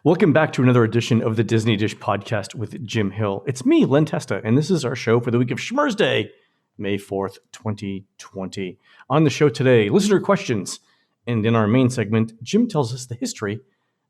Welcome back to another edition of the Disney Dish podcast with Jim Hill. It's me, Len Testa, and this is our show for the week of Schmurz Day, May 4th, 2020. On the show today, listener questions. And in our main segment, Jim tells us the history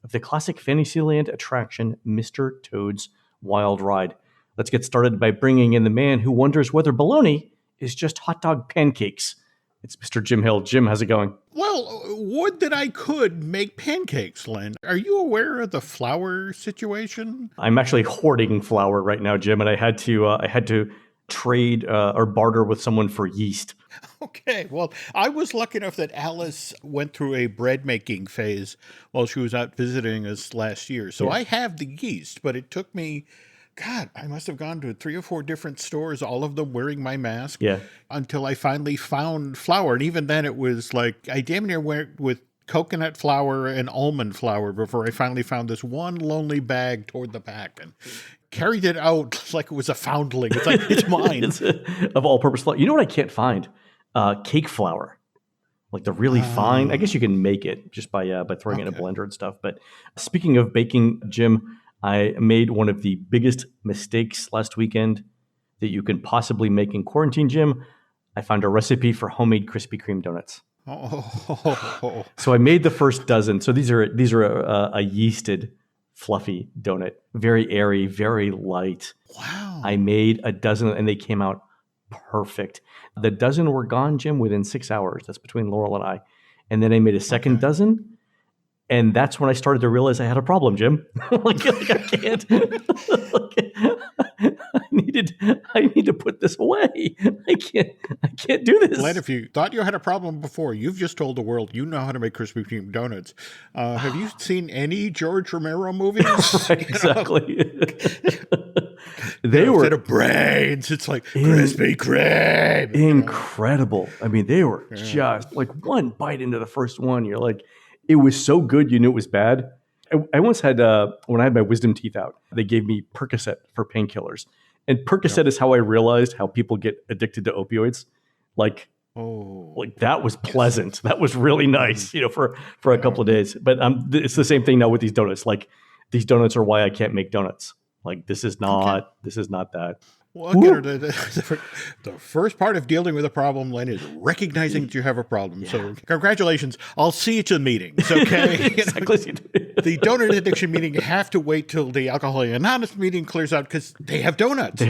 of the classic Fantasyland attraction, Mr. Toad's Wild Ride. Let's get started by bringing in the man who wonders whether bologna is just hot dog pancakes. It's Mr. Jim Hill. Jim, how's it going? Well, would that I could make pancakes, Len. Are you aware of the flour situation? I'm actually hoarding flour right now, Jim, and I had to trade or barter with someone for yeast. Okay, well, I was lucky enough that Alice went through a bread making phase while she was out visiting us last year. So I have the yeast, but it took me, God, I must have gone to 3 or 4 different stores, all of them wearing my mask, until I finally found flour. And even then it was like, I damn near went with coconut flour and almond flour before I finally found this one lonely bag toward the back and carried it out like it was a foundling. It's like, it's mine. It's of all-purpose flour. You know what I can't find? Cake flour. Like the really fine. I guess you can make it just by throwing it in a blender and stuff. But speaking of baking, Jim, I made one of the biggest mistakes last weekend that you can possibly make in quarantine, Jim. I found a recipe for homemade Krispy Kreme donuts. So I made the first dozen. So these are a yeasted, fluffy donut, very airy, very light. Wow! I made a dozen, and they came out perfect. The dozen were gone, Jim, within 6 hours. That's between Laurel and I. And then I made a second dozen. And that's when I started to realize I had a problem, Jim. I can't. I need to put this away. I can't do this. Glenn, if you thought you had a problem before, you've just told the world you know how to make Krispy Kreme donuts. Have you seen any George Romero movies? Right, exactly. They were instead of brains, it's like Krispy Kreme. Incredible. I mean, they were just like one bite into the first one. You're like, it was so good, you knew it was bad. I once had, when I had my wisdom teeth out, they gave me Percocet for painkillers. And Percocet is how I realized how people get addicted to opioids. Like that was pleasant. That was really nice, for a couple of days. But it's the same thing now with these donuts. Like these donuts are why I can't make donuts. Like this is not that. Well, again, the first part of dealing with a problem, Len, is recognizing that you have a problem. Yeah. So congratulations. I'll see you at the meetings, okay? Exactly. The donut addiction meeting, you have to wait till the Alcoholics Anonymous meeting clears out because they have donuts.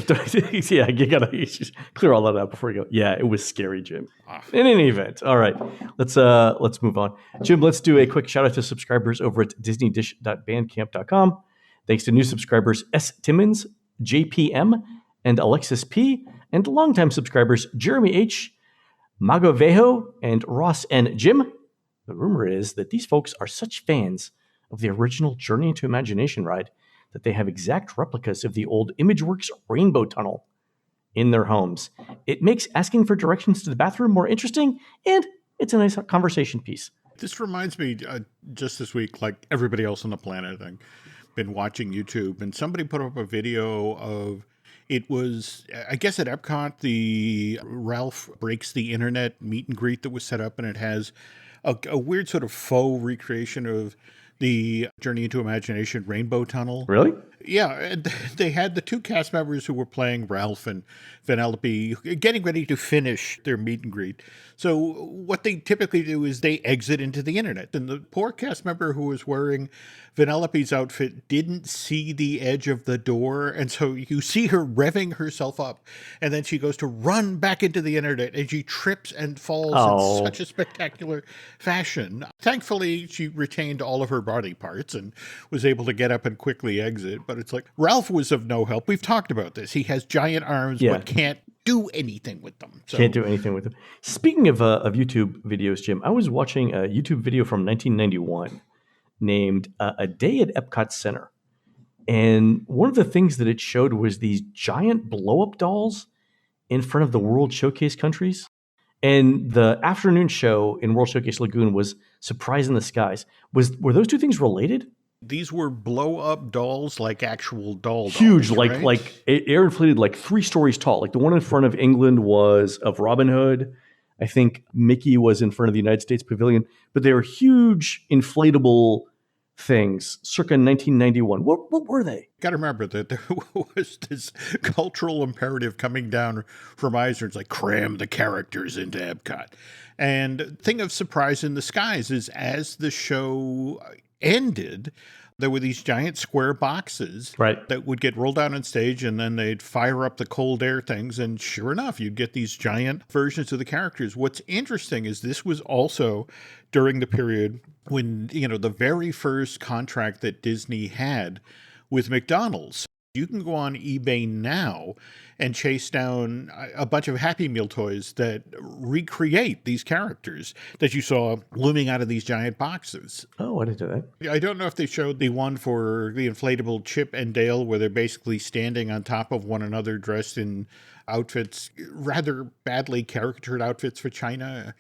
Yeah, you got to clear all that out before you go. Yeah, it was scary, Jim. In any event, all right, let's move on. Jim, let's do a quick shout out to subscribers over at disneydish.bandcamp.com. Thanks to new subscribers S. Timmons, JPM, and Alexis P., and longtime subscribers Jeremy H., Magovejo, and Ross N. Jim, the rumor is that these folks are such fans of the original Journey into Imagination ride that they have exact replicas of the old ImageWorks Rainbow Tunnel in their homes. It makes asking for directions to the bathroom more interesting, and it's a nice conversation piece. This reminds me, just this week, like everybody else on the planet, I've been watching YouTube, and somebody put up a video of, it was, I guess at Epcot, the Ralph Breaks the Internet meet and greet that was set up, and it has a weird sort of faux recreation of the Journey into Imagination Rainbow Tunnel. Really? Yeah, and they had the 2 cast members who were playing Ralph and Vanellope getting ready to finish their meet and greet. So what they typically do is they exit into the internet. And the poor cast member who was wearing Vanellope's outfit didn't see the edge of the door. And so you see her revving herself up. And then she goes to run back into the internet and she trips and falls in such a spectacular fashion. Thankfully, she retained all of her body parts and was able to get up and quickly exit. But it's like, Ralph was of no help. We've talked about this. He has giant arms, but can't do anything with them. So. Can't do anything with them. Speaking of YouTube videos, Jim, I was watching a YouTube video from 1991 named A Day at Epcot Center. And one of the things that it showed was these giant blow-up dolls in front of the World Showcase countries. And the afternoon show in World Showcase Lagoon was Surprise in the Skies. Were those two things related? These were blow-up dolls, like actual dolls. Huge, right? like air inflated, like 3 stories tall. Like the one in front of England was of Robin Hood. I think Mickey was in front of the United States Pavilion. But they were huge, inflatable things circa 1991. What were they? Got to remember that there was this cultural imperative coming down from Eisner. It's like, cram the characters into Epcot. And thing of surprise in the skies is as the show ended, there were these giant square boxes that would get rolled out on stage, and then they'd fire up the cold air things. And sure enough, you'd get these giant versions of the characters. What's interesting is this was also during the period when, the very first contract that Disney had with McDonald's. You can go on eBay now and chase down a bunch of Happy Meal toys that recreate these characters that you saw looming out of these giant boxes. Oh, I didn't do that. I don't know if they showed the one for the inflatable Chip and Dale where they're basically standing on top of one another dressed in outfits, rather badly caricatured outfits for China.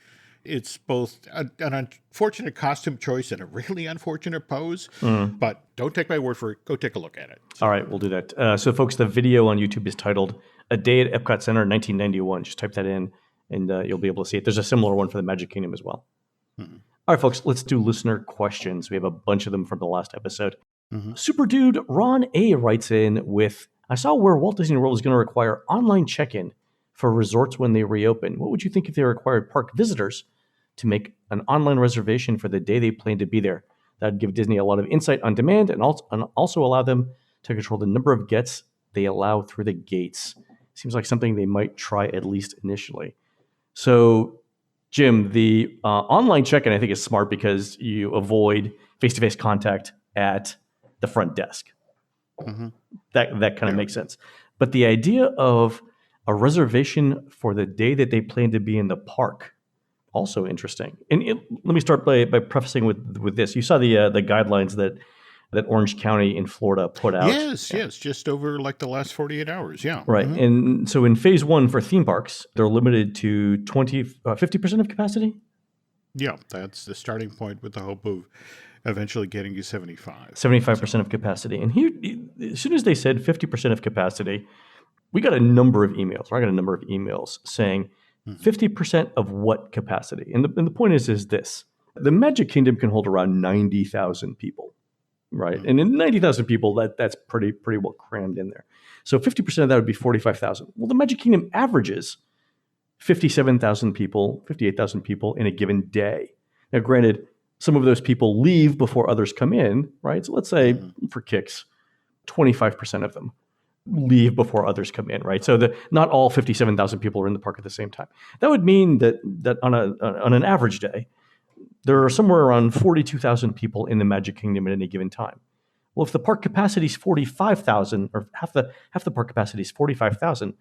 It's both an unfortunate costume choice and a really unfortunate pose, but don't take my word for it. Go take a look at it. All right, we'll do that. So, folks, the video on YouTube is titled A Day at Epcot Center 1991. Just type that in, and you'll be able to see it. There's a similar one for the Magic Kingdom as well. All right, folks, let's do listener questions. We have a bunch of them from the last episode. Super Dude Ron A. writes in with, I saw where Walt Disney World is going to require online check-in for resorts when they reopen. What would you think if they required park visitors to make an online reservation for the day they plan to be there? That would give Disney a lot of insight on demand and also allow them to control the number of guests they allow through the gates. Seems like something they might try at least initially. So, Jim, the online check-in I think is smart because you avoid face-to-face contact at the front desk. That kind of makes sense. But the idea of a reservation for the day that they plan to be in the park, also interesting. And let me start by prefacing with this. You saw the guidelines that Orange County in Florida put out. Yes, just over like the last 48 hours, Right. And so in phase one for theme parks, they're limited to 50% of capacity? Yeah, that's the starting point with the hope of eventually getting to 75. 75% of capacity. And here, as soon as they said 50% of capacity, we got a number of emails. I got a number of emails saying 50% of what capacity? And the point is this. The Magic Kingdom can hold around 90,000 people, right? And in 90,000 people, that's pretty well crammed in there. So 50% of that would be 45,000. Well, the Magic Kingdom averages 57,000 people, 58,000 people in a given day. Now, granted, some of those people leave before others come in, right? So let's say, for kicks, 25% of them leave before others come in, right? So not all 57,000 people are in the park at the same time. That would mean that on an average day, there are somewhere around 42,000 people in the Magic Kingdom at any given time. Well, if the park capacity is 45,000, or half the park capacity is 45,000,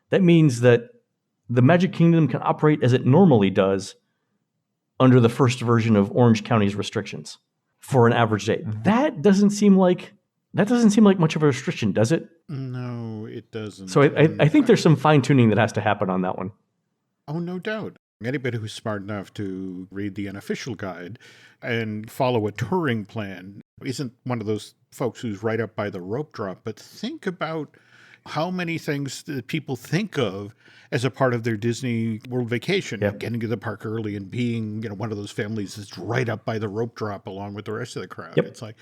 that means that the Magic Kingdom can operate as it normally does under the first version of Orange County's restrictions for an average day. That doesn't seem like much of a restriction, does it? No, it doesn't. So I think there's some fine-tuning that has to happen on that one. Oh, no doubt. Anybody who's smart enough to read the unofficial guide and follow a touring plan isn't one of those folks who's right up by the rope drop, but think about how many things that people think of as a part of their Disney World vacation, getting to the park early and being, one of those families that's right up by the rope drop along with the rest of the crowd. It's like,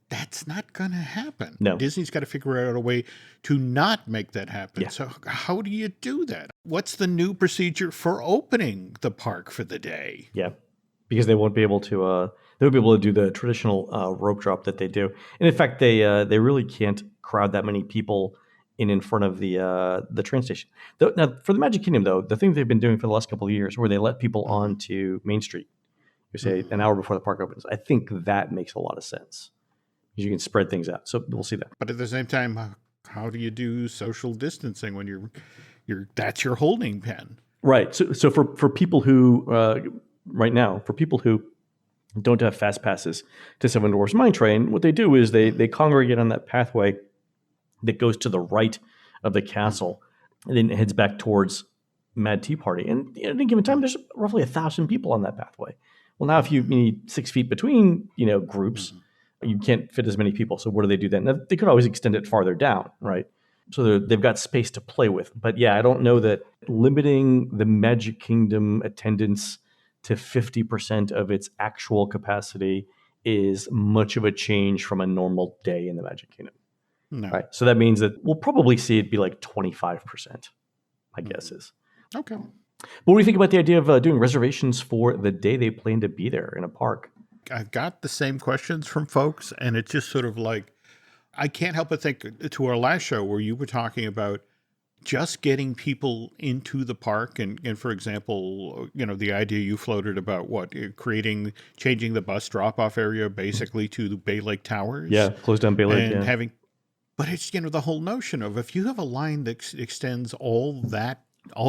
that's not going to happen. No. Disney's got to figure out a way to not make that happen. So how do you do that? What's the new procedure for opening the park for the day? Yeah, because they won't be able to. They won't be able to do the traditional rope drop that they do. And in fact, they really can't crowd that many people in front of the train station. Now, for the Magic Kingdom, though, the thing they've been doing for the last couple of years, where they let people onto Main Street, you say an hour before the park opens, I think that makes a lot of sense. You can spread things out. So we'll see that. But at the same time, how do you do social distancing when you're that's your holding pen? Right. So for people who right now, for people who don't have fast passes to Seven Dwarfs Mine Train, what they do is they congregate on that pathway that goes to the right of the castle and then heads back towards Mad Tea Party. And at any given time, there's roughly 1,000 people on that pathway. Well, now if you need 6 feet between groups, you can't fit as many people. So what do they do then? Now, they could always extend it farther down, right? So they've got space to play with. But yeah, I don't know that limiting the Magic Kingdom attendance to 50% of its actual capacity is much of a change from a normal day in the Magic Kingdom. No. Right. So that means that we'll probably see it be like 25%, my guess is. Okay. But what do you think about the idea of doing reservations for the day they plan to be there in a park? I've got the same questions from folks, and it's just sort of like, I can't help but think to our last show where you were talking about just getting people into the park. And for example, the idea you floated about changing the bus drop-off area basically to the Bay Lake Towers. Yeah, close down Bay Lake. And yeah. But it's, the whole notion of if you have a line that extends all the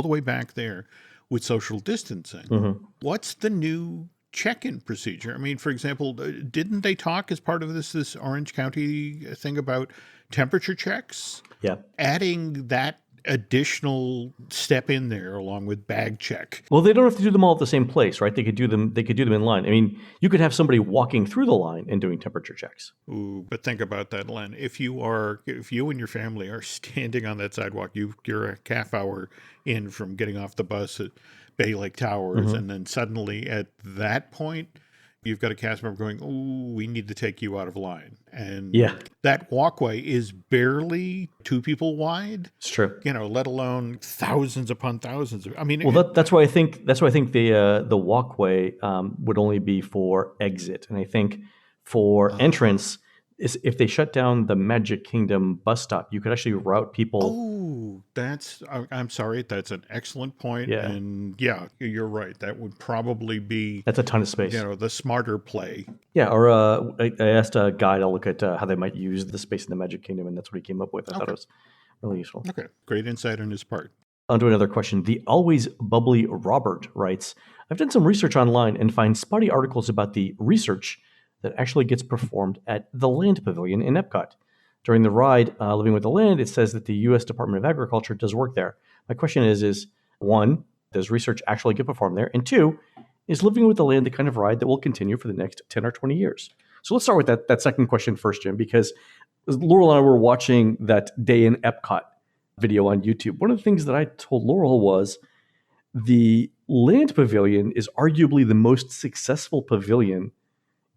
way back there with social distancing, what's the new check-in procedure? I mean, for example, didn't they talk as part of this Orange County thing about temperature checks? Yeah. Adding that additional step in there along with bag check. Well, they don't have to do them all at the same place, right? They could do them in line. I mean, you could have somebody walking through the line and doing temperature checks. Ooh, but think about that, Len. If you and your family are standing on that sidewalk, you're a half hour in from getting off the bus at Bay Lake Towers, and then suddenly at that point, you've got a cast member going, "Ooh, we need to take you out of line." And that walkway is barely 2 people wide. It's true. Let alone thousands upon thousands. I mean, well, that's why I think the walkway would only be for exit, and I think for entrance is if they shut down the Magic Kingdom bus stop, you could actually route people. Oh, I'm sorry. That's an excellent point. Yeah. And you're right. That would probably be, that's a ton of space. The smarter play. Yeah. Or I asked a guy to look at how they might use the space in the Magic Kingdom, and that's what he came up with. I thought it was really useful. Okay. Great insight on his part. On to another question. The always bubbly Robert writes, I've done some research online and find spotty articles about the research that actually gets performed at the Land Pavilion in Epcot. During the ride, Living with the Land, it says that the U.S. Department of Agriculture does work there. My question is one, does research actually get performed there? And two, is Living with the Land the kind of ride that will continue for the next 10 or 20 years? So let's start with that second question first, Jim, because Laurel and I were watching that Day in Epcot video on YouTube. One of the things that I told Laurel was the Land Pavilion is arguably the most successful pavilion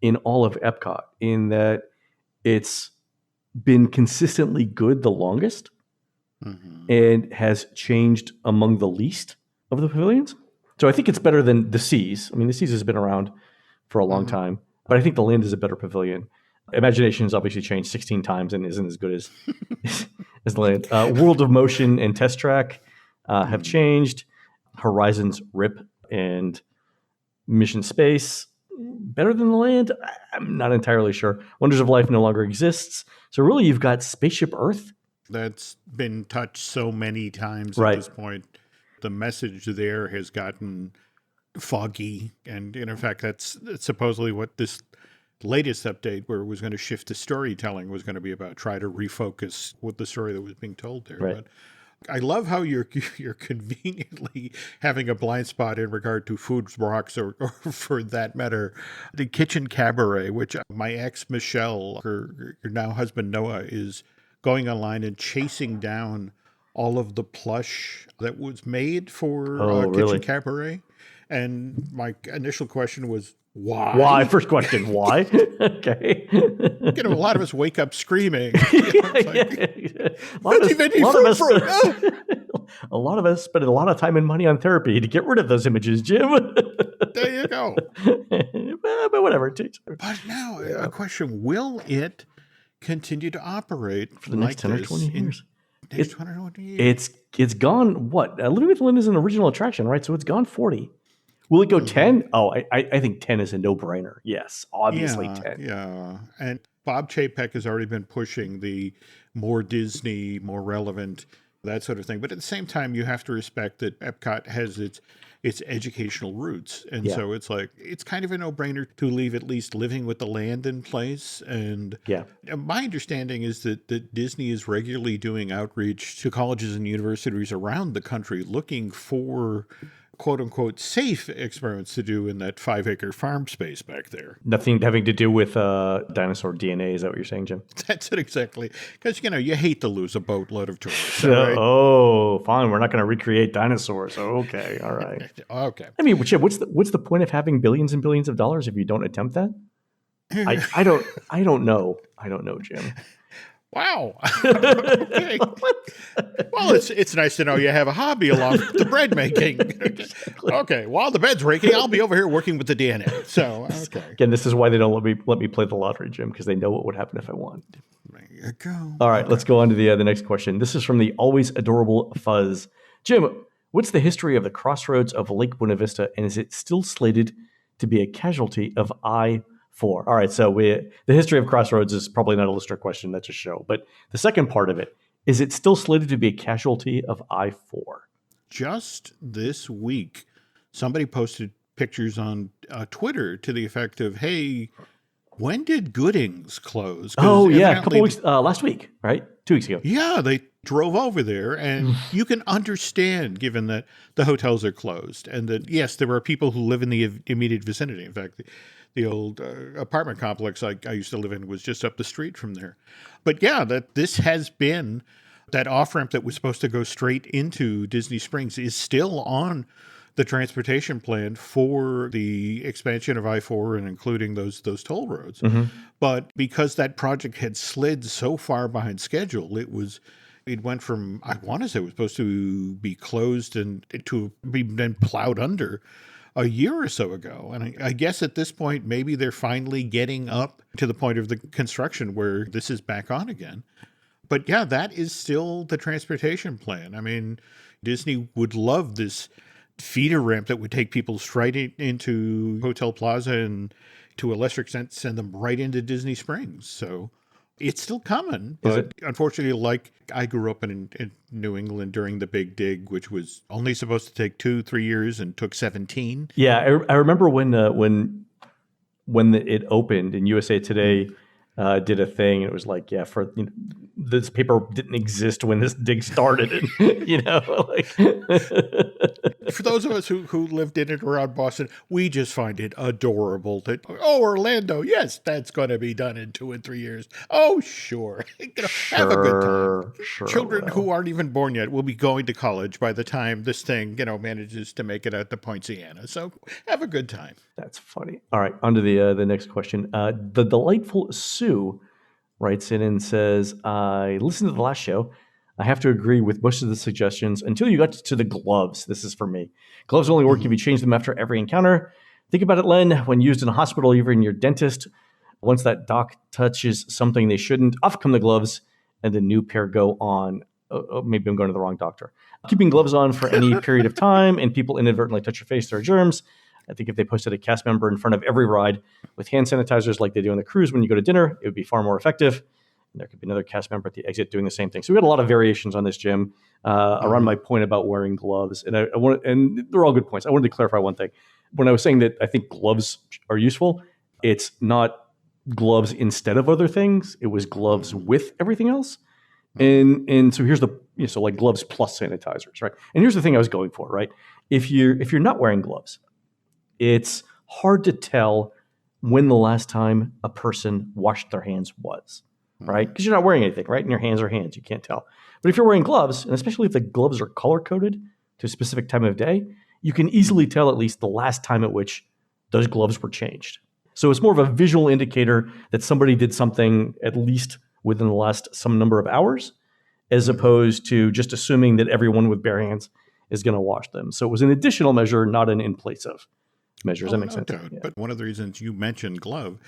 in all of Epcot, in that it's been consistently good the longest and has changed among the least of the pavilions. So I think it's better than the Seas. I mean, the Seas has been around for a long time, but I think the Land is a better pavilion. Imagination has obviously changed 16 times and isn't as good as the Land. World of Motion and Test Track have changed. Horizons Rip and Mission Space, better than the Land? I'm not entirely sure. Wonders of Life no longer exists. So really, you've got Spaceship Earth. That's been touched so many times at this point. The message there has gotten foggy. And in fact, that's supposedly what this latest update, where it was going to shift to storytelling, was going to be about. Try to refocus with the story that was being told there. Right. But I love how you're conveniently having a blind spot in regard to food rocks, or for that matter, the Kitchen Cabaret, which my ex Michelle, her now husband Noah, is going online and chasing down all of the plush that was made for Kitchen Cabaret. And my initial question was, why? Why? First question, why? Okay. A lot of us wake up screaming. A lot of us spend a lot of time and money on therapy to get rid of those images, Jim. There you go. But whatever. But now, a question, will it continue to operate for the next 10 or 20 years? It's gone, what? Living with the Land is an original attraction, right? So it's gone 40. Will it go 10? Oh, I think 10 is a no-brainer. Yes, obviously 10. Yeah, and Bob Chapek has already been pushing the more Disney, more relevant, that sort of thing. But at the same time, you have to respect that Epcot has its educational roots. And so it's like, it's kind of a no-brainer to leave at least Living with the Land in place. And my understanding is that Disney is regularly doing outreach to colleges and universities around the country looking for quote-unquote safe experiments to do in that 5-acre farm space back there. Nothing having to do with dinosaur DNA, is that what you're saying, Jim? That's it exactly. Because, you hate to lose a boatload of tourists. Right? Oh, fine. We're not going to recreate dinosaurs. Okay, all right. Okay. I mean, Jim, what's the point of having billions and billions of dollars if you don't attempt that? I don't know. I don't know, Jim. Wow. Okay. Well, it's nice to know you have a hobby along with the bread making. Exactly. Okay, while the bed's raking, I'll be over here working with the DNA. So, okay. Again, this is why they don't let me play the lottery, Jim, because they know what would happen if I won. There you go. All right, let's go on to the next question. This is from the always adorable Fuzz. Jim, what's the history of the crossroads of Lake Buena Vista, and is it still slated to be a casualty of I-4? All right, so the history of crossroads is probably not a listener question, that's a show. But the second part of it, is it still slated to be a casualty of I-4? Just this week, somebody posted pictures on Twitter to the effect of, hey, when did Goodings close? Oh, yeah, a couple weeks, last week, right? 2 weeks ago. Yeah, they drove over there, and you can understand, given that the hotels are closed, and that, yes, there are people who live in the immediate vicinity. In fact, the old apartment complex I used to live in was just up the street from there. But yeah, that this has been, that off-ramp that was supposed to go straight into Disney Springs is still on the transportation plan for the expansion of I-4 and including those toll roads. But because that project had slid so far behind schedule, it went from, I want to say it was supposed to be closed and to be then plowed under a year or so ago. And I guess at this point, maybe they're finally getting up to the point of the construction where this is back on again. But yeah, that is still the transportation plan. I mean, Disney would love this feeder ramp that would take people straight into Hotel Plaza and to a lesser extent send them right into Disney Springs. So it's still coming. But unfortunately, like I grew up in New England during the Big Dig, which was only supposed to take 2-3 years and took 17. Yeah, I remember when it opened and USA Today did a thing, and it was like, yeah, this paper didn't exist when this dig started, and like. For those of us who lived in and around Boston, we just find it adorable that, Orlando, yes, that's going to be done in 2 and 3 years. Oh, sure. Have a good time. Sure, Children who aren't even born yet will be going to college by the time this thing, manages to make it out to Poinciana. So have a good time. That's funny. All right, on to the next question. The delightful Sue writes in and says, I listened to the last show. I have to agree with most of the suggestions until you got to the gloves. This is for me. Gloves only work if you change them after every encounter. Think about it, Len. When used in a hospital, even your dentist, once that doc touches something they shouldn't, off come the gloves and the new pair go on. Maybe I'm going to the wrong doctor. Keeping gloves on for any period of time and people inadvertently touch your face, there are germs. I think if they posted a cast member in front of every ride with hand sanitizers like they do on the cruise when you go to dinner, it would be far more effective. And there could be another cast member at the exit doing the same thing. So we got a lot of variations on this, Jim, around my point about wearing gloves. And and they're all good points. I wanted to clarify one thing. When I was saying that I think gloves are useful, it's not gloves instead of other things. It was gloves with everything else. And so here's so like gloves plus sanitizers, right? And here's the thing I was going for, right? If you're not wearing gloves, it's hard to tell when the last time a person washed their hands was, right? Because you're not wearing anything, right? And your hands are hands. You can't tell. But if you're wearing gloves, and especially if the gloves are color-coded to a specific time of day, you can easily tell at least the last time at which those gloves were changed. So it's more of a visual indicator that somebody did something at least within the last some number of hours, as opposed to just assuming that everyone with bare hands is going to wash them. So it was an additional measure, not an in place of measures. That makes sense. Yeah. But one of the reasons you mentioned glove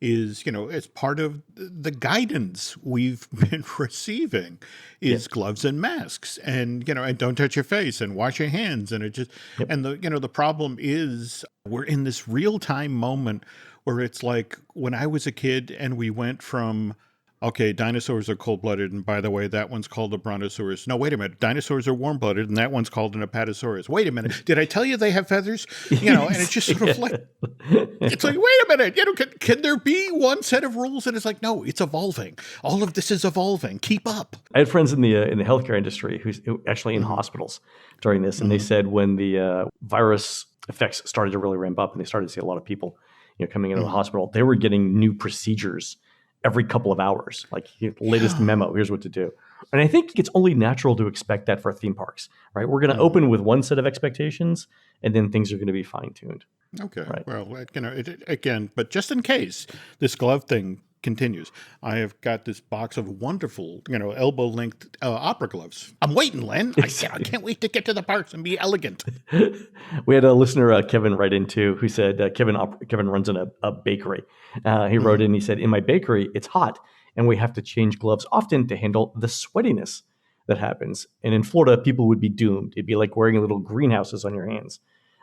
is, it's part of the guidance we've been receiving is gloves and masks and, and don't touch your face and wash your hands. And it just, and the problem is we're in this real time moment where it's like when I was a kid and we went from, okay, dinosaurs are cold-blooded, and by the way, that one's called a brontosaurus. No, wait a minute. Dinosaurs are warm-blooded, and that one's called an apatosaurus. Wait a minute. Did I tell you they have feathers? And it's just sort of like, it's like, wait a minute. Can there be one set of rules? And it's like, no, it's evolving. All of this is evolving. Keep up. I had friends in the healthcare industry who actually in hospitals during this, and they said when the virus effects started to really ramp up, and they started to see a lot of people, coming into the hospital, they were getting new procedures every couple of hours. Like latest memo, here's what to do. And I think it's only natural to expect that for theme parks, right? We're going to open with one set of expectations, and then things are going to be fine-tuned. Okay. Right. Well, again, but just in case this glove thing continues, I have got this box of wonderful, elbow-length opera gloves. I'm waiting, Len. I can't wait to get to the parks and be elegant. We had a listener, Kevin, write in too, who said Kevin runs in a bakery. He wrote in, he said, in my bakery, it's hot, and we have to change gloves often to handle the sweatiness that happens. And in Florida, people would be doomed. It'd be like wearing little greenhouses on your hands.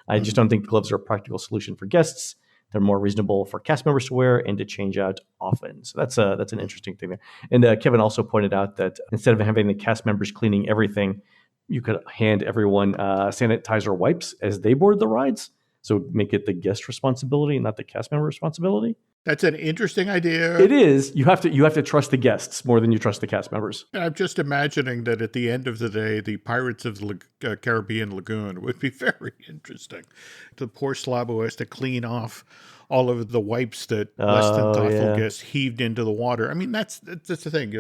I just don't think gloves are a practical solution for guests. They're more reasonable for cast members to wear and to change out often. So that's an interesting thing there. And Kevin also pointed out that instead of having the cast members cleaning everything, you could hand everyone sanitizer wipes as they board the rides. So make it the guest responsibility, not the cast member responsibility. That's an interesting idea. It is. You have to trust the guests more than you trust the cast members. I'm just imagining that at the end of the day, the Pirates of the Caribbean Lagoon would be very interesting. The poor slob who has to clean off all of the wipes that less than thoughtful guests heaved into the water. I mean, that's the thing.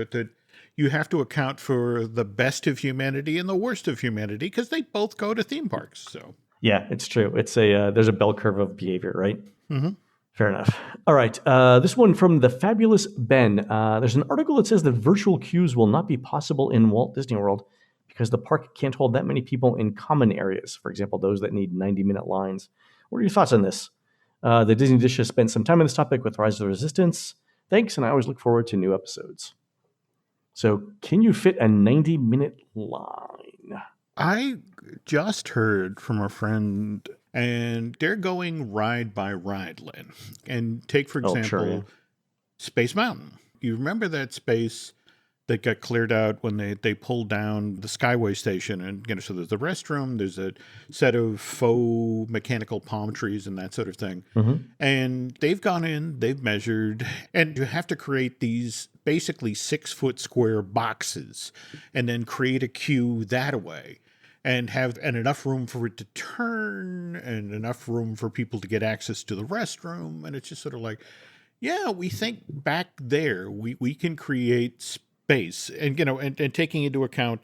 You have to account for the best of humanity and the worst of humanity because they both go to theme parks. So yeah, it's true. It's there's a bell curve of behavior, right? Mm-hmm. Fair enough. All right. This one from the fabulous Ben. There's an article that says that virtual queues will not be possible in Walt Disney World because the park can't hold that many people in common areas. For example, those that need 90-minute lines. What are your thoughts on this? The Disney Dish has spent some time on this topic with Rise of the Resistance. Thanks, and I always look forward to new episodes. So can you fit a 90-minute line? I just heard from a friend, and they're going ride by ride, Len. And take, for example, Space Mountain. You remember that space that got cleared out when they pulled down the Skyway station? And, so there's the restroom, there's a set of faux mechanical palm trees and that sort of thing. Mm-hmm. And they've gone in, they've measured, and you have to create these basically 6-foot square boxes and then create a queue that way. And have enough room for it to turn and enough room for people to get access to the restroom. And it's just sort of like, yeah, we think back there, we can create space. And, and taking into account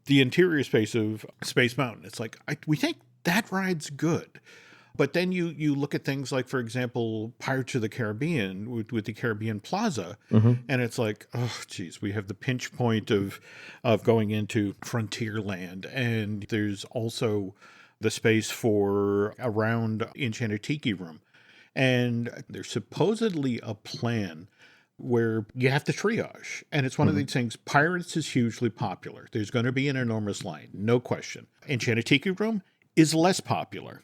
the interior space of Space Mountain, it's like, we think that ride's good. But then you look at things like, for example, Pirates of the Caribbean with the Caribbean Plaza, and it's like, oh, geez, we have the pinch point of going into Frontierland, and there's also the space for around Enchanted Tiki Room. And there's supposedly a plan where you have to triage. And it's one of these things, Pirates is hugely popular. There's going to be an enormous line, no question. Enchanted Tiki Room is less popular.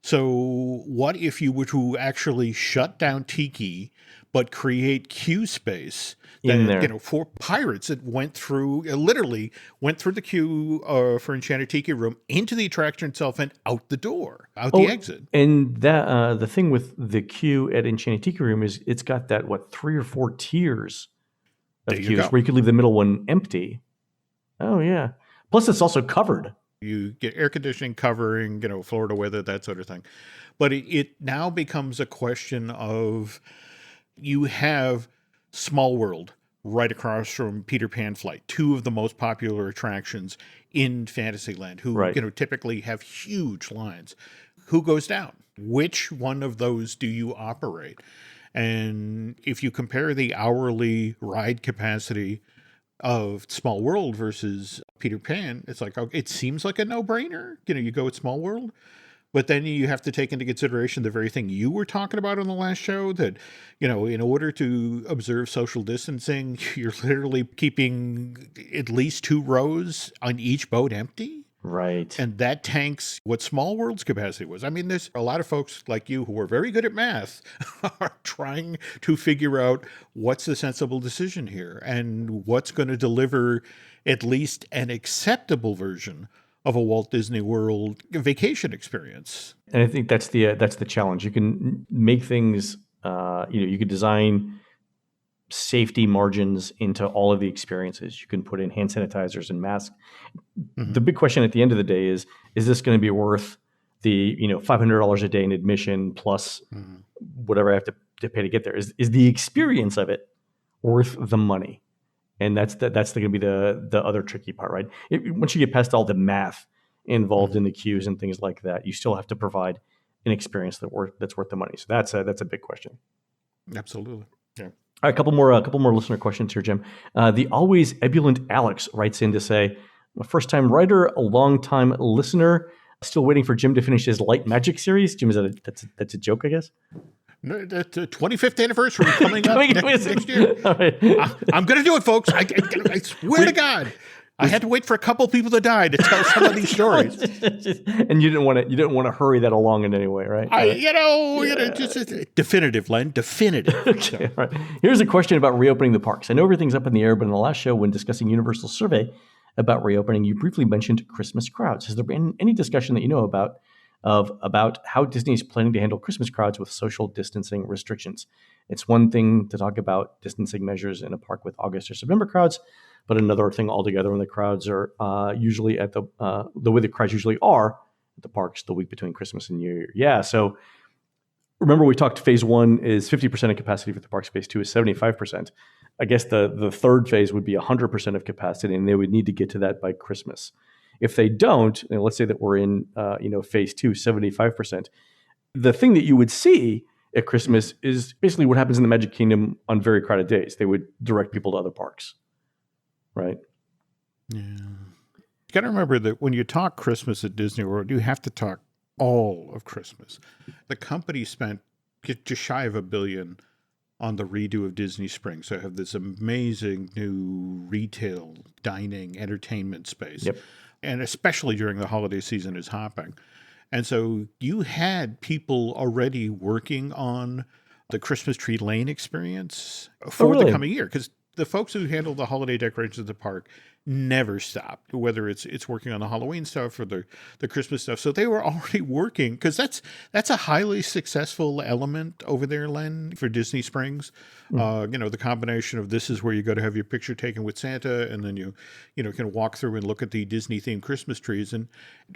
So what if you were to actually shut down Tiki, but create queue space in there? For Pirates, it literally went through the queue for Enchanted Tiki Room into the attraction itself and out the door, the exit. And that the thing with the queue at Enchanted Tiki Room is it's got that 3 or 4 tiers of queues where you could leave the middle one empty. Oh yeah. Plus, it's also covered. You get air conditioning covering, Florida weather, that sort of thing. But it now becomes a question of you have Small World right across from Peter Pan Flight, 2 of the most popular attractions in Fantasyland, who typically have huge lines. Who goes down? Which one of those do you operate? And if you compare the hourly ride capacity of Small World versus Peter Pan, it's like, it seems like a no-brainer. You go with Small World, but then you have to take into consideration the very thing you were talking about on the last show, that, in order to observe social distancing, you're literally keeping at least 2 rows on each boat empty. Right. And that tanks what Small World's capacity was. I mean, there's a lot of folks like you who are very good at math are trying to figure out what's the sensible decision here and what's going to deliver at least an acceptable version of a Walt Disney World vacation experience. And I think that's the challenge. You can make things, you can design safety margins into all of the experiences. You can put in hand sanitizers and masks. Mm-hmm. The big question at the end of the day is this going to be worth the $500 a day in admission plus whatever I have to pay to get there? Is the experience of it worth the money? And that's going to be the other tricky part, right? Once you get past all the math involved in the queues and things like that, you still have to provide an experience that's worth the money. So that's a big question. Absolutely. Yeah. All right, a couple more listener questions here, Jim. The always ebullient Alex writes in to say, I'm a first-time writer, a long-time listener, still waiting for Jim to finish his Light Magic series. Jim, that's a joke, I guess? No, the 25th anniversary coming up next year. Right. I'm going to do it, folks. I swear to God. I had to wait for a couple people to die to tell some of these stories. And you didn't want to hurry that along in any way, right? Just definitive, Len, definitive. Okay, all right. Here's a question about reopening the parks. I know everything's up in the air, but in the last show, when discussing Universal's survey about reopening, you briefly mentioned Christmas crowds. Has there been any discussion that you know about how Disney is planning to handle Christmas crowds with social distancing restrictions? It's one thing to talk about distancing measures in a park with August or September crowds, but another thing altogether when the crowds are usually at the way the crowds usually are at the parks the week between Christmas and New Year. Yeah, so remember we talked phase 1 is 50% of capacity for the parks, phase 2 is 75%. I guess the third phase would be 100% of capacity, and they would need to get to that by Christmas. If they don't, and let's say that we're in phase 2, 75%, the thing that you would see at Christmas is basically what happens in the Magic Kingdom on very crowded days. They would direct people to other parks, right? Yeah. You got to remember that when you talk Christmas at Disney World, you have to talk all of Christmas. The company spent just shy of $1 billion on the redo of Disney Springs. So I have this amazing new retail, dining, entertainment space. Yep. And especially during the holiday season is hopping. And so you had people already working on the Christmas Tree Lane experience for the coming year, because the folks who handle the holiday decorations at the park never stopped, whether it's working on the Halloween stuff or the Christmas stuff. So they were already working, because that's a highly successful element over there, Len, for Disney Springs. The combination of this is where you go to have your picture taken with Santa, and then you can walk through and look at the Disney themed Christmas trees. And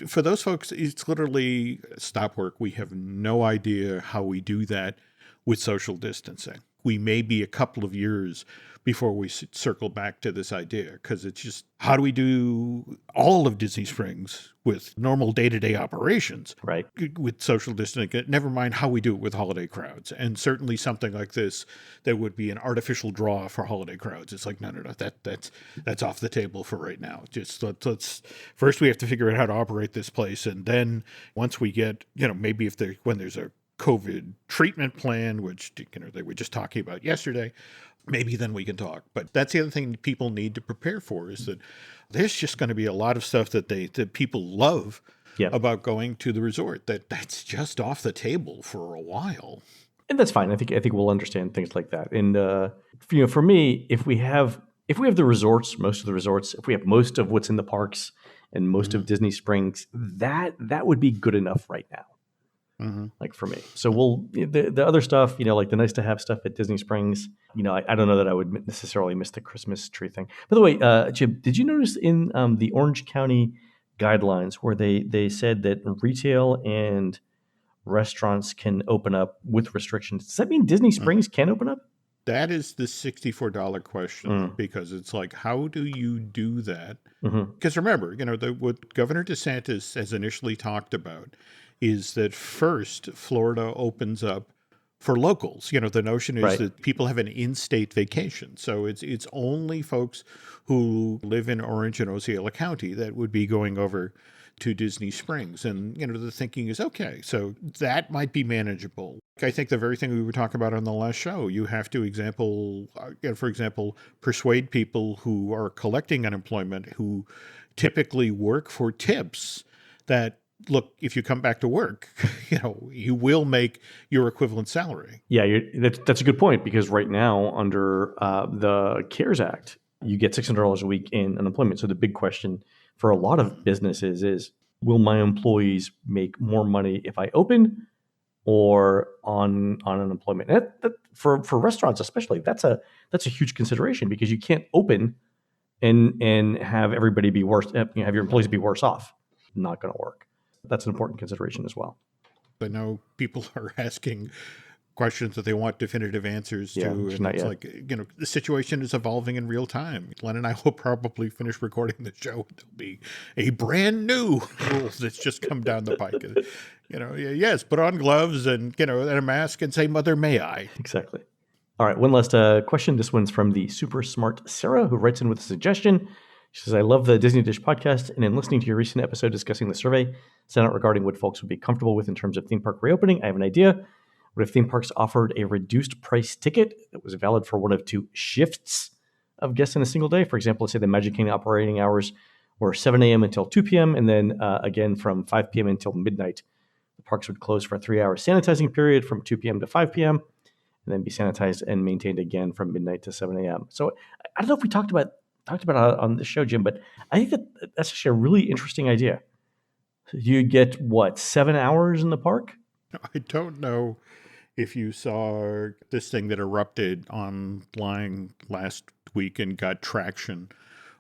for those folks, it's literally stop work. We have no idea how we do that with social distancing. We may be a couple of years before we circle back to this idea, because it's just, how do we do all of Disney Springs with normal day-to-day operations, right, with social distancing? Never mind how we do it with holiday crowds. And certainly something like this that would be an artificial draw for holiday crowds. It's like, no, that's off the table for right now. Just let's first we have to figure out how to operate this place, and then once we get, maybe when there's a COVID treatment plan, which they were just talking about yesterday, maybe then we can talk. But that's the other thing people need to prepare for, is that there's just going to be a lot of stuff that people love about going to the resort that's just off the table for a while. And that's fine. I think we'll understand things like that. And for me, if we have the resorts, most of the resorts, if we have most of what's in the parks and most of Disney Springs, that would be good enough right now. Like for me. So the other stuff, like the nice to have stuff at Disney Springs, I don't know that I would necessarily miss the Christmas tree thing. By the way, Jim, did you notice in the Orange County guidelines where they said that retail and restaurants can open up with restrictions? Does that mean Disney Springs can open up? That is the $64 question, because it's like, how do you do that? Because remember, what Governor DeSantis has initially talked about is that first Florida opens up for locals. The notion is that people have an in-state vacation. So it's only folks who live in Orange and Osceola County that would be going over to Disney Springs. And, the thinking is, okay, so that might be manageable. I think the very thing we were talking about on the last show, you have to, for example, persuade people who are collecting unemployment, who typically work for tips, that, look, if you come back to work, you will make your equivalent salary. Yeah, that's a good point, because right now under the CARES Act, you get $600 a week in unemployment. So the big question for a lot of businesses is, will my employees make more money if I open or on unemployment? That for restaurants especially, that's a huge consideration, because you can't open and have everybody be worse, have your employees be worse off. Not going to work. That's an important consideration as well. I know people are asking, questions that they want definitive answers to. And it's like, the situation is evolving in real time. Len and I will probably finish recording the show. There'll be a brand new rule that's just come down the pike. Yes, put on gloves and a mask and say, "Mother, may I?" Exactly. All right, one last question. This one's from the super smart Sarah, who writes in with a suggestion. She says, "I love the Disney Dish podcast, and in listening to your recent episode discussing the survey sent out regarding what folks would be comfortable with in terms of theme park reopening, I have an idea. What if theme parks offered a reduced price ticket that was valid for one of two shifts of guests in a single day? For example, let's say the Magic Kingdom operating hours were 7 a.m. until 2 p.m., and then again from 5 p.m. until midnight. The parks would close for a 3-hour sanitizing period from 2 p.m. to 5 p.m., and then be sanitized and maintained again from midnight to 7 a.m. So I don't know if we talked about it on the show, Jim, but I think that's actually a really interesting idea. You get, 7 hours in the park? I don't know if you saw this thing that erupted online last week and got traction,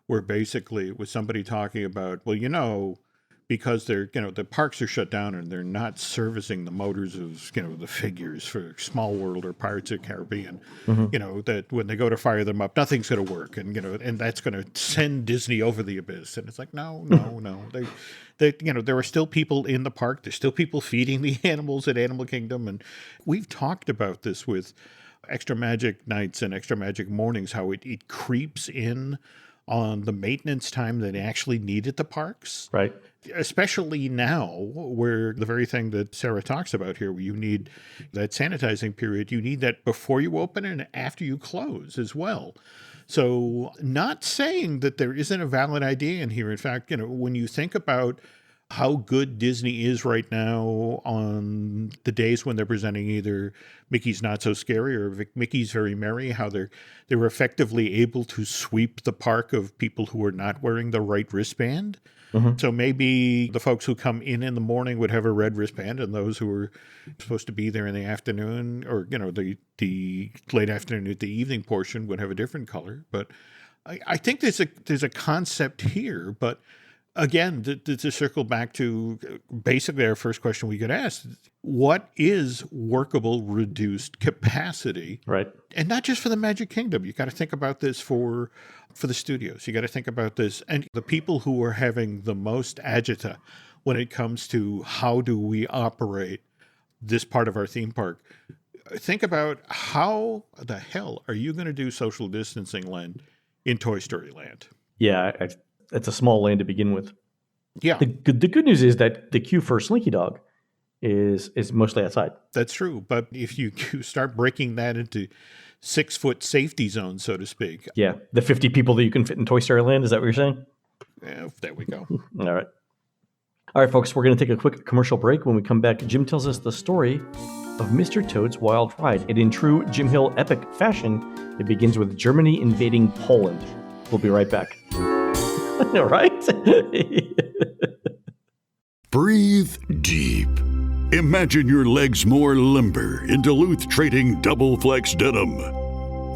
where basically it was somebody talking about, because they're, the parks are shut down and they're not servicing the motors of, the figures for Small World or Pirates of the Caribbean, that when they go to fire them up, nothing's going to work. And, and that's going to send Disney over the abyss. And it's like, no. There are still people in the park. There's still people feeding the animals at Animal Kingdom. And we've talked about this with Extra Magic nights and Extra Magic mornings, how it creeps in on the maintenance time that actually need at the parks. Right. Especially now, where the very thing that Sarah talks about here, where you need that sanitizing period, you need that before you open and after you close as well. So not saying that there isn't a valid idea in here. In fact, when you think about how good Disney is right now on the days when they're presenting either Mickey's Not So Scary or Mickey's Very Merry, how they're effectively able to sweep the park of people who are not wearing the right wristband. Mm-hmm. So maybe the folks who come in the morning would have a red wristband, and those who are supposed to be there in the afternoon or, the late afternoon at the evening portion would have a different color. But I think there's a concept here, but again, to circle back to basically our first question we could ask, what is workable reduced capacity? Right. And not just for the Magic Kingdom. You got to think about this for the studios. You got to think about this. And the people who are having the most agita when it comes to how do we operate this part of our theme park, think about how the hell are you going to do social distancing, Len, in Toy Story Land? Yeah, it's a small land to begin with. Yeah. The good news is that the queue for Slinky Dog is mostly outside. That's true. But if you start breaking that into 6-foot safety zones, so to speak. Yeah. The 50 people that you can fit in Toy Story Land, is that what you're saying? Yeah, there we go. All right. All right, folks, we're going to take a quick commercial break. When we come back, Jim tells us the story of Mr. Toad's Wild Ride. And in true Jim Hill epic fashion, it begins with Germany invading Poland. We'll be right back. All right? Breathe deep. Imagine your legs more limber in Duluth Trading Double Flex Denim.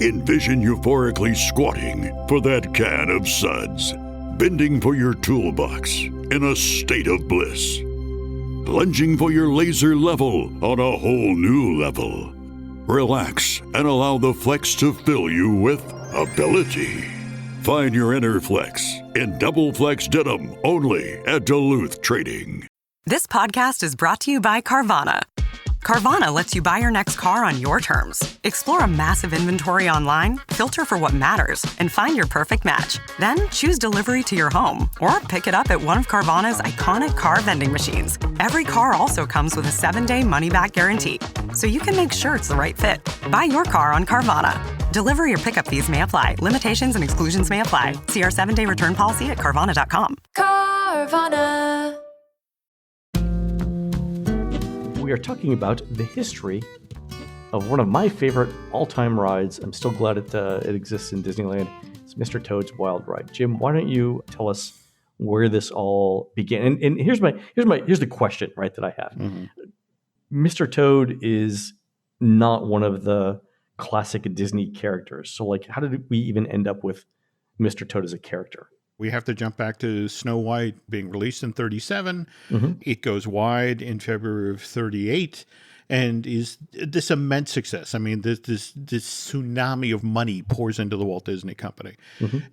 Envision euphorically squatting for that can of suds, bending for your toolbox in a state of bliss, lunging for your laser level on a whole new level. Relax and allow the flex to fill you with ability. Find your inner flex in Double Flex Denim only at Duluth Trading. This podcast is brought to you by Carvana. Carvana lets you buy your next car on your terms. Explore a massive inventory online, filter for what matters, and find your perfect match. Then choose delivery to your home or pick it up at one of Carvana's iconic car vending machines. Every car also comes with a 7-day money-back guarantee, so you can make sure it's the right fit. Buy your car on Carvana. Delivery or pickup fees may apply. Limitations and exclusions may apply. See our 7-day return policy at Carvana.com. Carvana. We are talking about the history of one of my favorite all-time rides. I'm still glad it exists in Disneyland. It's Mr. Toad's Wild Ride. Jim, why don't you tell us where this all began? And here's the question, right, that I have. Mm-hmm. Mr. Toad is not one of the classic Disney characters. So, how did we even end up with Mr. Toad as a character? We have to jump back to Snow White being released in 1937. Mm-hmm. It goes wide in February of 1938. and is this immense success. I mean, this tsunami of money pours into the Walt Disney Company.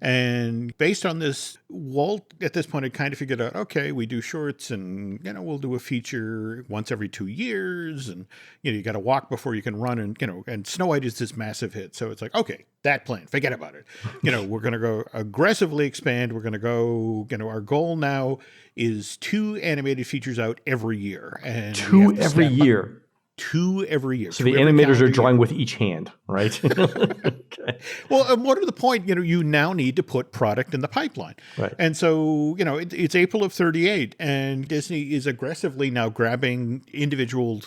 And based on this, Walt at this point had kind of figured out, okay, we do shorts and, we'll do a feature once every 2 years. And, you got to walk before you can run. And, and Snow White is this massive hit. So it's like, okay, that plan, forget about it. We're going to go aggressively expand. We're going to go, our goal now is 2 animated features out every year. And 2 every year. 2 every year. So the animators are drawing with each hand, right? Okay. Well, and more to the point, you now need to put product in the pipeline. Right. And so, it's April of 38, and Disney is aggressively now grabbing individual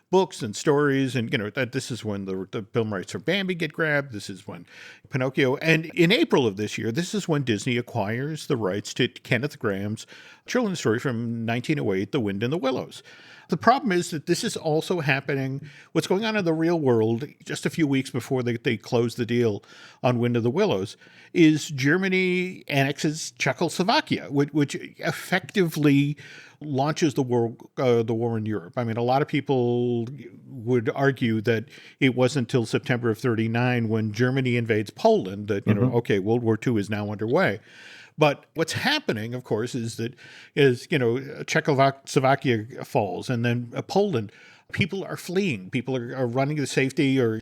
books and stories. And, that this is when the film rights for Bambi get grabbed. This is when Pinocchio. And in April of this year, this is when Disney acquires the rights to Kenneth Grahame's children's story from 1908, The Wind in the Willows. The problem is that this is also happening. What's going on in the real world, just a few weeks before they close the deal on Wind of the Willows, is Germany annexes Czechoslovakia, which effectively launches the war in Europe. I mean, a lot of people would argue that it wasn't until September of 39 when Germany invades Poland that, okay, World War II is now underway. But what's happening, of course, is Czechoslovakia falls, and then Poland. People are fleeing. People are running to safety, or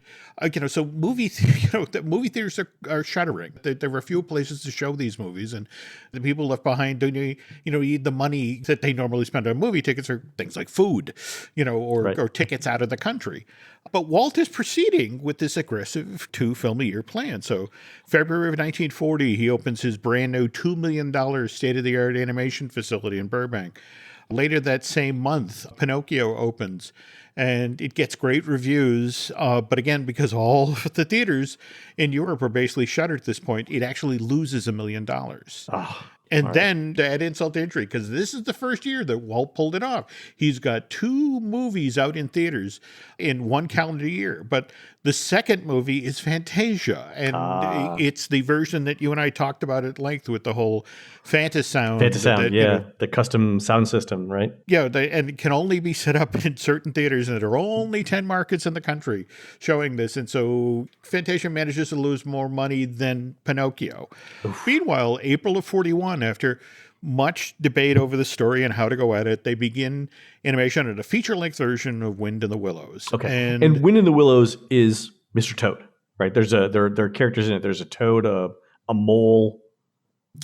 so the movie theaters are shuttering. There are few places to show these movies, and the people left behind need the money that they normally spend on movie tickets or things like food, or tickets out of the country. But Walt is proceeding with this aggressive 2 film a year plan. So February of 1940, he opens his brand new $2 million state-of-the-art animation facility in Burbank. Later that same month, Pinocchio opens, and it gets great reviews. But again, because all of the theaters in Europe are basically shuttered at this point, it actually loses $1 million. And then to add insult to injury, because this is the first year that Walt pulled it off. He's got 2 movies out in theaters in 1 calendar year. But the second movie is Fantasia. And it's the version that you and I talked about at length with the whole Fantasound. The custom sound system, right? Yeah, and it can only be set up in certain theaters, and there are only 10 markets in the country showing this. And so Fantasia manages to lose more money than Pinocchio. Meanwhile, April of 41, after much debate over the story and how to go at it, they begin animation at a feature-length version of Wind in the Willows. Okay, and Wind in the Willows is Mr. Toad, right? There are characters in it. There's a toad, a mole.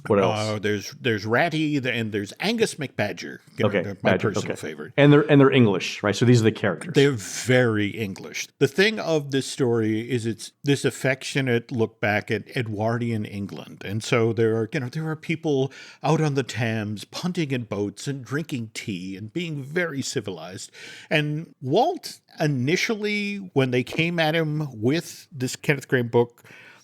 What else? There's Ratty, and there's Angus McBadger. My personal favorite. And they're English, right? So these are the characters. They're very English. The thing of this story is it's this affectionate look back at Edwardian England, and so there are people out on the Thames punting in boats and drinking tea and being very civilized. And Walt initially, when they came at him with this Kenneth Grahame book,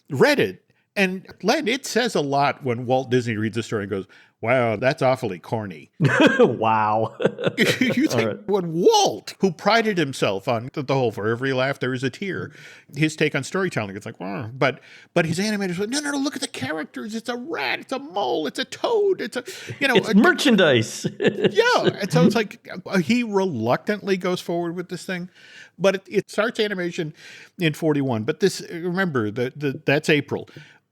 read it. And Len, it says a lot when Walt Disney reads the story and goes, wow, that's awfully corny. Wow. You think when Walt, who prided himself on the whole, for every laugh there is a tear, his take on storytelling, it's like, wow. But his animators went, no, look at the characters. It's a rat, it's a mole, it's a toad, it's merchandise. Yeah. And so it's like he reluctantly goes forward with this thing. But it starts animation in 41. But remember, that's April.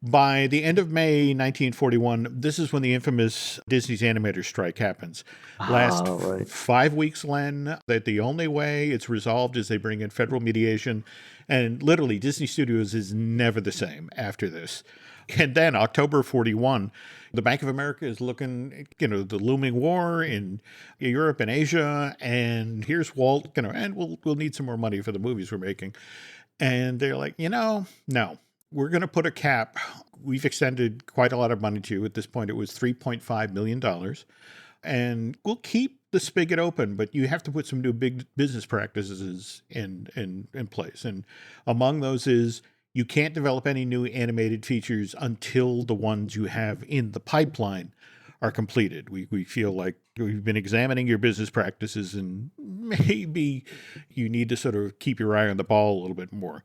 By the end of May 1941, this is when the infamous Disney's animator strike happens. Last 5 weeks, Len, that the only way it's resolved is they bring in federal mediation. And literally, Disney Studios is never the same after this. And then October 41, the Bank of America is looking, the looming war in Europe and Asia. And here's Walt, and we'll need some more money for the movies we're making. And they're like, no. We're going to put a cap. We've extended quite a lot of money to you. At this point, it was $3.5 million. And we'll keep the spigot open, but you have to put some new big business practices in place. And among those is you can't develop any new animated features until the ones you have in the pipeline are completed. We feel like we've been examining your business practices, and maybe you need to sort of keep your eye on the ball a little bit more.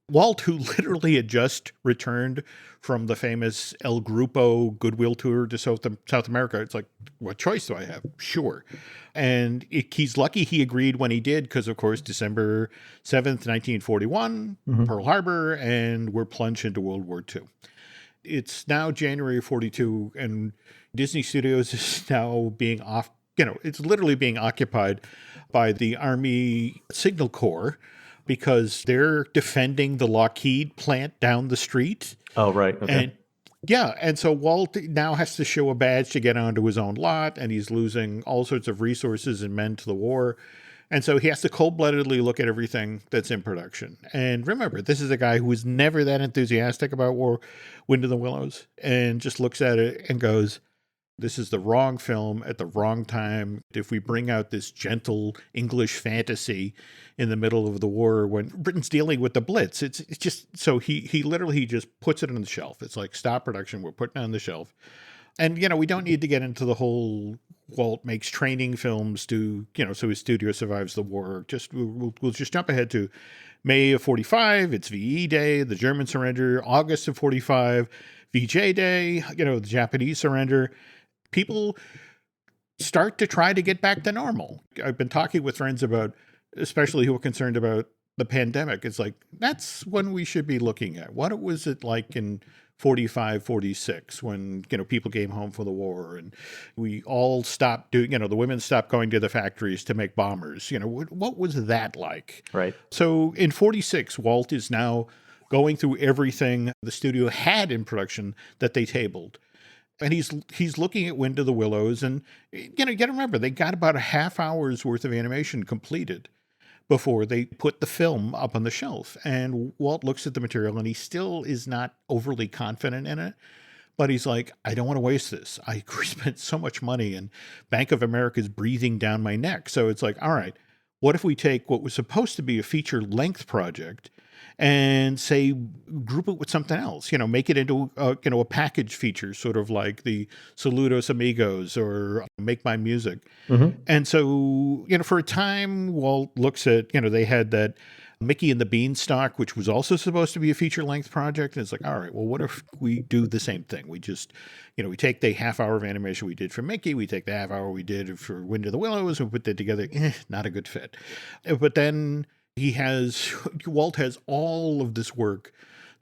Walt, who literally had just returned from the famous El Grupo goodwill tour to South America, it's like, what choice do I have? Sure. And he's lucky he agreed when he did, because, of course, December 7th, 1941, Pearl Harbor, and we're plunged into World War II. It's now January of 42, and Disney Studios is now being it's literally being occupied by the Army Signal Corps, because they're defending the Lockheed plant down the street. Oh, right. Okay. And so Walt now has to show a badge to get onto his own lot, and he's losing all sorts of resources and men to the war. And so he has to cold-bloodedly look at everything that's in production. And remember, this is a guy who was never that enthusiastic about Wind in the Willows, and just looks at it and goes, this is the wrong film at the wrong time. If we bring out this gentle English fantasy in the middle of the war when Britain's dealing with the Blitz, it's just, so he literally just puts it on the shelf. It's like, stop production, we're putting it on the shelf. And, we don't need to get into the whole Walt makes training films to, so his studio survives the war. We'll just jump ahead to May of 45. It's VE Day, the German surrender. August of 45, VJ Day, the Japanese surrender. People start to try to get back to normal. I've been talking with friends about, especially who are concerned about the pandemic. It's like, that's when we should be looking at. What was it like in 45, 46, when, people came home from the war and we all stopped doing, the women stopped going to the factories to make bombers. What was that like? Right. So in 46, Walt is now going through everything the studio had in production that they tabled. And he's looking at Wind of the Willows, and you got to remember, they got about a half hour's worth of animation completed before they put the film up on the shelf. And Walt looks at the material, and he still is not overly confident in it. But he's like, I don't want to waste this. I spent so much money, and Bank of America is breathing down my neck. So it's like, all right, what if we take what was supposed to be a feature-length project and say, group it with something else, make it into, a package feature, sort of like the Saludos Amigos or Make My Music. And so, for a time, Walt looks at, they had that Mickey and the Beanstalk, which was also supposed to be a feature-length project. And it's like, all right, well, what if we do the same thing? We just, we take the half hour of animation we did for Mickey, we take the half hour we did for Wind of the Willows, and put that together. Not a good fit. But then Walt has all of this work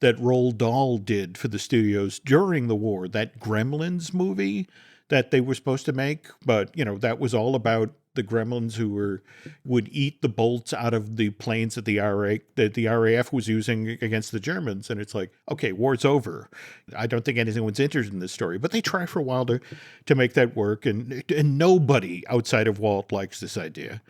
that Roald Dahl did for the studios during the war, that Gremlins movie that they were supposed to make. But, that was all about the gremlins who would eat the bolts out of the planes that the RAF was using against the Germans. And it's like, okay, war's over. I don't think anyone's interested in this story, but they try for a while to make that work. And nobody outside of Walt likes this idea.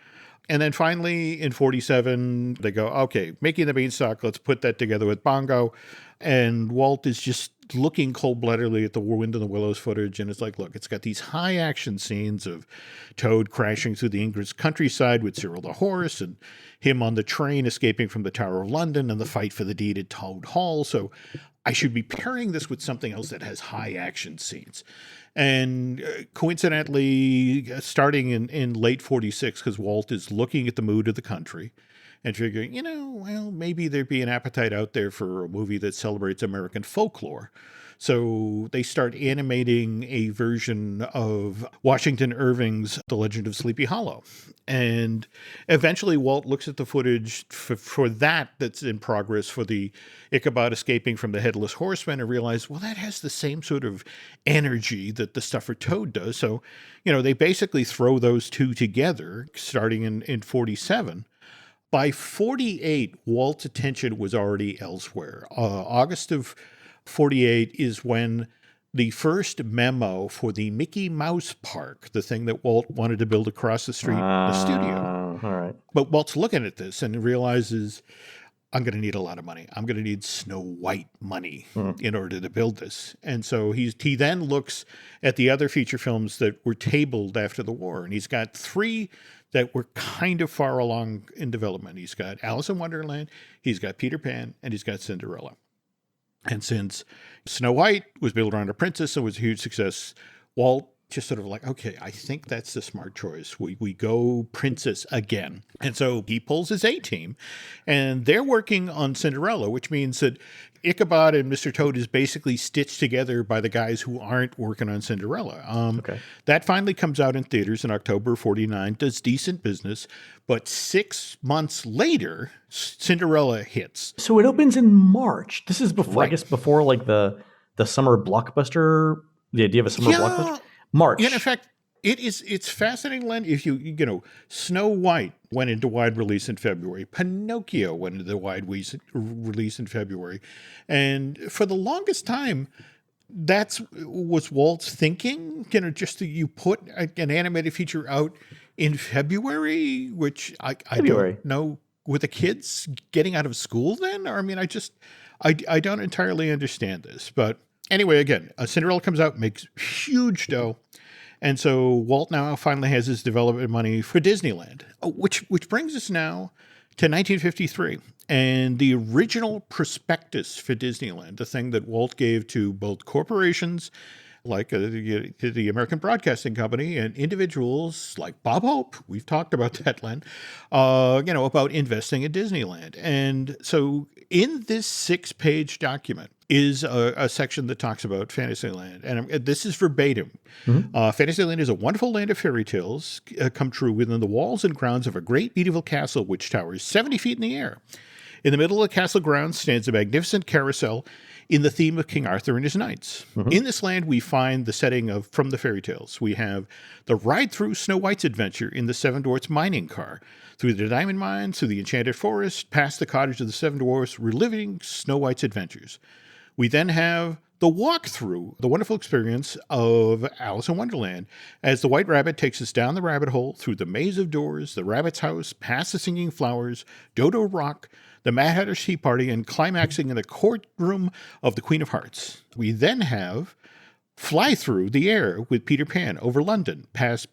And then finally, in 47, they go, okay, Making the Beanstalk, let's put that together with Bongo. And Walt is just looking cold-bloodedly at the Wind in the Willows footage, and it's like, look, it's got these high-action scenes of Toad crashing through the English countryside with Cyril the horse, and him on the train escaping from the Tower of London, and the fight for the deed at Toad Hall. So I should be pairing this with something else that has high-action scenes. And coincidentally, starting in late 46, because Walt is looking at the mood of the country and figuring, maybe there'd be an appetite out there for a movie that celebrates American folklore. So they start animating a version of Washington Irving's The Legend of Sleepy Hollow. And eventually Walt looks at the footage for that's in progress for the Ichabod escaping from the Headless Horseman and realizes, well, that has the same sort of energy that the stuff for Toad does. So, they basically throw those two together starting in 47. By 48, Walt's attention was already elsewhere. August of 48 is when the first memo for the Mickey Mouse Park, the thing that Walt wanted to build across the street, the studio. All right. But Walt's looking at this and realizes, I'm going to need a lot of money. I'm going to need Snow White money in order to build this. And so he then looks at the other feature films that were tabled after the war. And he's got 3 that were kind of far along in development. He's got Alice in Wonderland, he's got Peter Pan, and he's got Cinderella. And since Snow White was built around a princess and was a huge success, Walt just sort of like, okay, I think that's the smart choice. We go Princess again. And so he pulls his A-team, and they're working on Cinderella, which means that Ichabod and Mr. Toad is basically stitched together by the guys who aren't working on Cinderella. That finally comes out in theaters in October 49, does decent business, but 6 months later, Cinderella hits. So it opens in March. This is before, Right. I guess, before like the summer blockbuster, the idea of a summer blockbuster. March. In fact, it's fascinating, Len. If you know, Snow White went into wide release in February. Pinocchio went into the wide release in February. And for the longest time, was Walt's thinking, just that you put an animated feature out in February, which I don't know, with the kids getting out of school then? Or, I mean, I don't entirely understand this. But anyway, again, Cinderella comes out, makes huge dough. And so Walt now finally has his development money for Disneyland, which brings us now to 1953. And the original prospectus for Disneyland, the thing that Walt gave to both corporations like the American Broadcasting Company and individuals like Bob Hope, we've talked about that, Len, about investing in Disneyland. And so in this 6-page document is a section that talks about Fantasyland. And this is verbatim. Fantasyland is a wonderful land of fairy tales come true within the walls and grounds of a great medieval castle which towers 70 feet in the air. In the middle of the castle grounds stands a magnificent carousel in the theme of King Arthur and his knights. In this land, we find the setting from the fairy tales. We have the ride through Snow White's adventure in the Seven Dwarfs mining car, through the diamond mines, through the enchanted forest, past the cottage of the Seven Dwarfs, reliving Snow White's adventures. We then have the walkthrough, the wonderful experience of Alice in Wonderland, as the White Rabbit takes us down the rabbit hole, through the maze of doors, the rabbit's house, past the singing flowers, Dodo Rock, the Mad Hatter's Tea Party, and climaxing in the courtroom of the Queen of Hearts. We then have Fly Through the Air with Peter Pan over London, past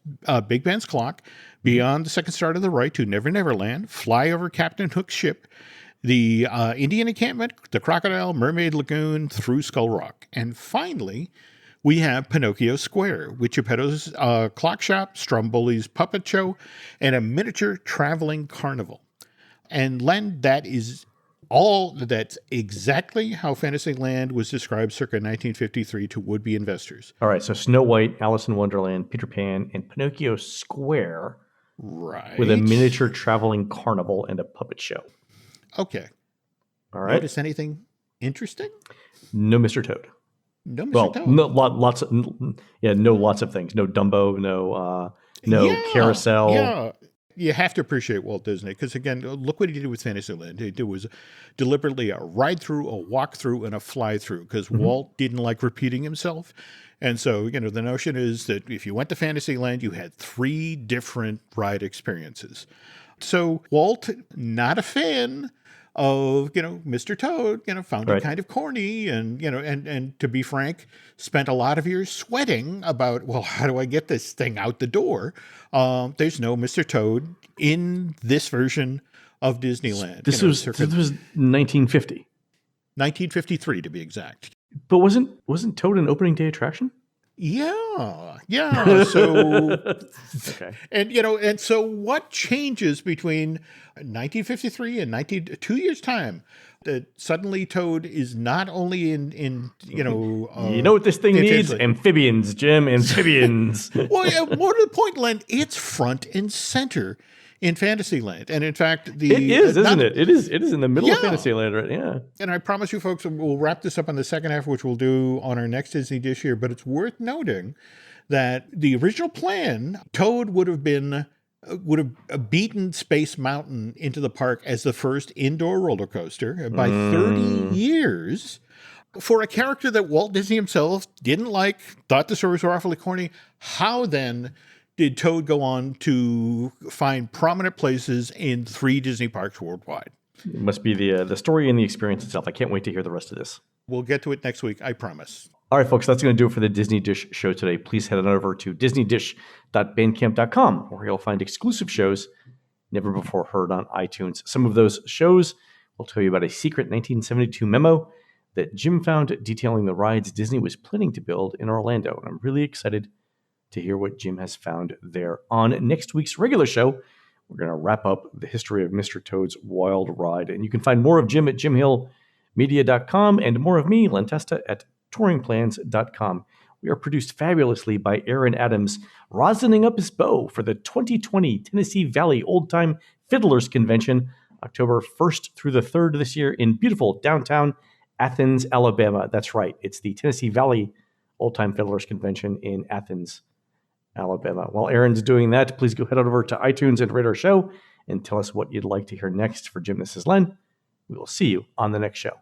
Big Ben's Clock, beyond the second star to the right to Never Never Land, fly over Captain Hook's ship, the Indian encampment, the Crocodile, Mermaid Lagoon, through Skull Rock. And finally, we have Pinocchio Square, with Geppetto's clock shop, Stromboli's puppet show, and a miniature traveling carnival. And Len, that's exactly how Fantasyland was described circa 1953 to would-be investors. All right, so Snow White, Alice in Wonderland, Peter Pan, and Pinocchio Square. Right. With a miniature traveling carnival and a puppet show. Okay. All right. Notice anything interesting? No Mr. Toad. No Mr. Toad. No, lots of things. No Dumbo, no Carousel. Yeah. You have to appreciate Walt Disney because, again, look what he did with Fantasyland. It was deliberately a ride-through, a walk-through, and a fly-through because Walt didn't like repeating himself. And so, the notion is that if you went to Fantasyland, you had 3 different ride experiences. So Walt, not a fan of, Mr. Toad, found it kind of corny and to be frank, spent a lot of years sweating about, well, how do I get this thing out the door? There's no Mr. Toad in this version of Disneyland. This was 1950. 1953 to be exact. But wasn't Toad an opening day attraction? Yeah. So, okay. And so what changes between 1953 and 2 years time that suddenly Toad is not only in you know what this thing needs? Amphibians, Jim, amphibians. Well, more to the point, Len, it's front and center in Fantasyland. And in fact, it is, isn't it? It is in the middle of Fantasyland, right? Yeah. And I promise you folks, we'll wrap this up on the second half, which we'll do on our next Disney Dish here. But it's worth noting that the original plan, Toad would have beaten Space Mountain into the park as the first indoor roller coaster by 30 years. For a character that Walt Disney himself didn't like, thought the stories were awfully corny, how then did Toad go on to find prominent places in 3 Disney parks worldwide? It must be the story and the experience itself. I can't wait to hear the rest of this. We'll get to it next week, I promise. All right, folks, that's going to do it for the Disney Dish show today. Please head on over to disneydish.bandcamp.com, where you'll find exclusive shows never before heard on iTunes. Some of those shows will tell you about a secret 1972 memo that Jim found detailing the rides Disney was planning to build in Orlando. And I'm really excited to hear what Jim has found there. On next week's regular show, we're going to wrap up the history of Mr. Toad's wild ride. And you can find more of Jim at jimhillmedia.com and more of me, Len Testa, at touringplans.com. We are produced fabulously by Aaron Adams, rosining up his bow for the 2020 Tennessee Valley Old Time Fiddlers Convention, October 1st through the 3rd this year in beautiful downtown Athens, Alabama. That's right. It's the Tennessee Valley Old Time Fiddlers Convention in Athens, Alabama. While Aaron's doing that, please go head over to iTunes and rate our show and tell us what you'd like to hear next. For Jim, this is Len. We will see you on the next show.